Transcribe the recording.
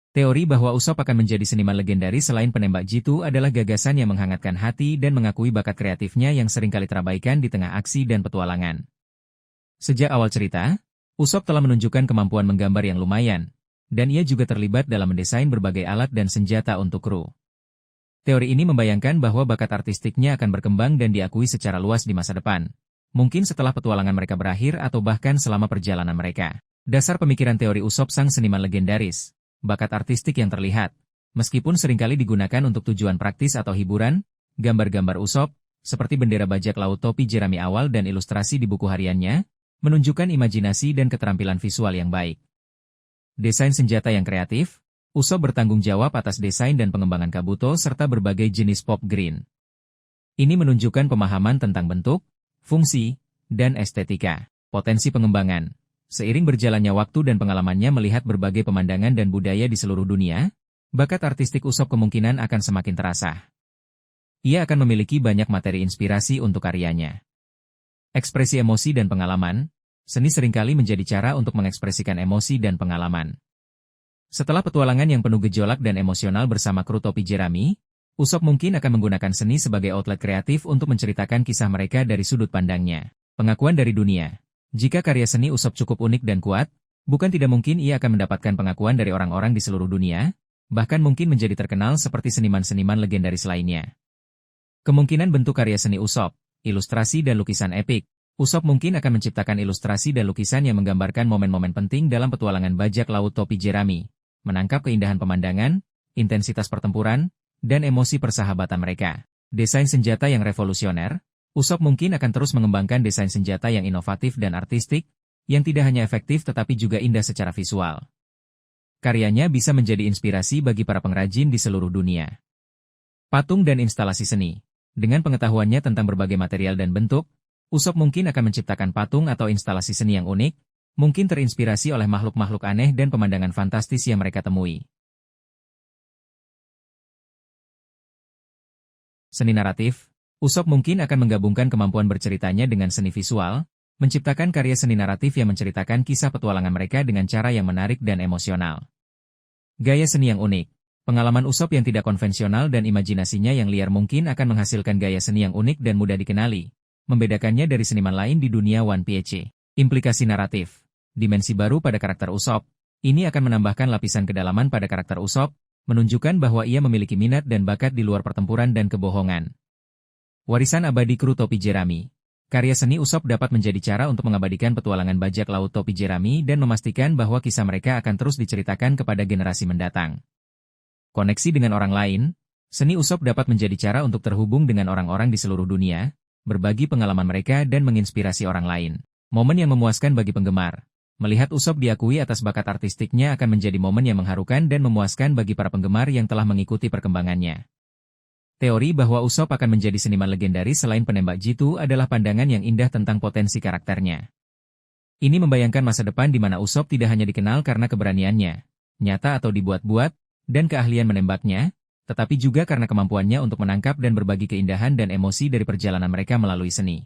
Teori bahwa Usopp akan menjadi seniman legendaris selain penembak jitu adalah gagasan yang menghangatkan hati dan mengakui bakat kreatifnya yang seringkali terabaikan di tengah aksi dan petualangan. Sejak awal cerita, Usopp telah menunjukkan kemampuan menggambar yang lumayan, dan ia juga terlibat dalam mendesain berbagai alat dan senjata untuk kru. Teori ini membayangkan bahwa bakat artistiknya akan berkembang dan diakui secara luas di masa depan, mungkin setelah petualangan mereka berakhir atau bahkan selama perjalanan mereka. Dasar pemikiran teori Usopp sang seniman legendaris. Bakat artistik yang terlihat, meskipun seringkali digunakan untuk tujuan praktis atau hiburan, gambar-gambar Usopp, seperti bendera bajak laut topi jerami awal dan ilustrasi di buku hariannya, menunjukkan imajinasi dan keterampilan visual yang baik. Desain senjata yang kreatif, Usopp bertanggung jawab atas desain dan pengembangan Kabuto serta berbagai jenis pop green. Ini menunjukkan pemahaman tentang bentuk, fungsi, dan estetika. Potensi pengembangan. Seiring berjalannya waktu dan pengalamannya melihat berbagai pemandangan dan budaya di seluruh dunia, bakat artistik Usopp kemungkinan akan semakin terasah. Ia akan memiliki banyak materi inspirasi untuk karyanya. Ekspresi emosi dan pengalaman, seni seringkali menjadi cara untuk mengekspresikan emosi dan pengalaman. Setelah petualangan yang penuh gejolak dan emosional bersama kru topi jerami, Usopp mungkin akan menggunakan seni sebagai outlet kreatif untuk menceritakan kisah mereka dari sudut pandangnya. Pengakuan dari dunia. Jika karya seni Usopp cukup unik dan kuat, bukan tidak mungkin ia akan mendapatkan pengakuan dari orang-orang di seluruh dunia, bahkan mungkin menjadi terkenal seperti seniman-seniman legendaris lainnya. Kemungkinan bentuk karya seni Usopp, ilustrasi dan lukisan epik. Usopp mungkin akan menciptakan ilustrasi dan lukisan yang menggambarkan momen-momen penting dalam petualangan bajak laut topi jerami, menangkap keindahan pemandangan, intensitas pertempuran, dan emosi persahabatan mereka. Desain senjata yang revolusioner. Usopp mungkin akan terus mengembangkan desain senjata yang inovatif dan artistik, yang tidak hanya efektif tetapi juga indah secara visual. Karyanya bisa menjadi inspirasi bagi para pengrajin di seluruh dunia. Patung dan instalasi seni. Dengan pengetahuannya tentang berbagai material dan bentuk, Usopp mungkin akan menciptakan patung atau instalasi seni yang unik, mungkin terinspirasi oleh makhluk-makhluk aneh dan pemandangan fantastis yang mereka temui. Seni naratif. Usopp mungkin akan menggabungkan kemampuan berceritanya dengan seni visual, menciptakan karya seni naratif yang menceritakan kisah petualangan mereka dengan cara yang menarik dan emosional. Gaya seni yang unik. Pengalaman Usopp yang tidak konvensional dan imajinasinya yang liar mungkin akan menghasilkan gaya seni yang unik dan mudah dikenali, membedakannya dari seniman lain di dunia One Piece. Implikasi naratif. Dimensi baru pada karakter Usopp. Ini akan menambahkan lapisan kedalaman pada karakter Usopp, menunjukkan bahwa ia memiliki minat dan bakat di luar pertempuran dan kebohongan. Warisan abadi kru topi jerami. Karya seni Usopp dapat menjadi cara untuk mengabadikan petualangan bajak laut topi jerami dan memastikan bahwa kisah mereka akan terus diceritakan kepada generasi mendatang. Koneksi dengan orang lain. Seni Usopp dapat menjadi cara untuk terhubung dengan orang-orang di seluruh dunia, berbagi pengalaman mereka dan menginspirasi orang lain. Momen yang memuaskan bagi penggemar. Melihat Usopp diakui atas bakat artistiknya akan menjadi momen yang mengharukan dan memuaskan bagi para penggemar yang telah mengikuti perkembangannya. Teori bahwa Usopp akan menjadi seniman legendaris selain penembak jitu adalah pandangan yang indah tentang potensi karakternya. Ini membayangkan masa depan di mana Usopp tidak hanya dikenal karena keberaniannya, nyata atau dibuat-buat, dan keahlian menembaknya, tetapi juga karena kemampuannya untuk menangkap dan berbagi keindahan dan emosi dari perjalanan mereka melalui seni.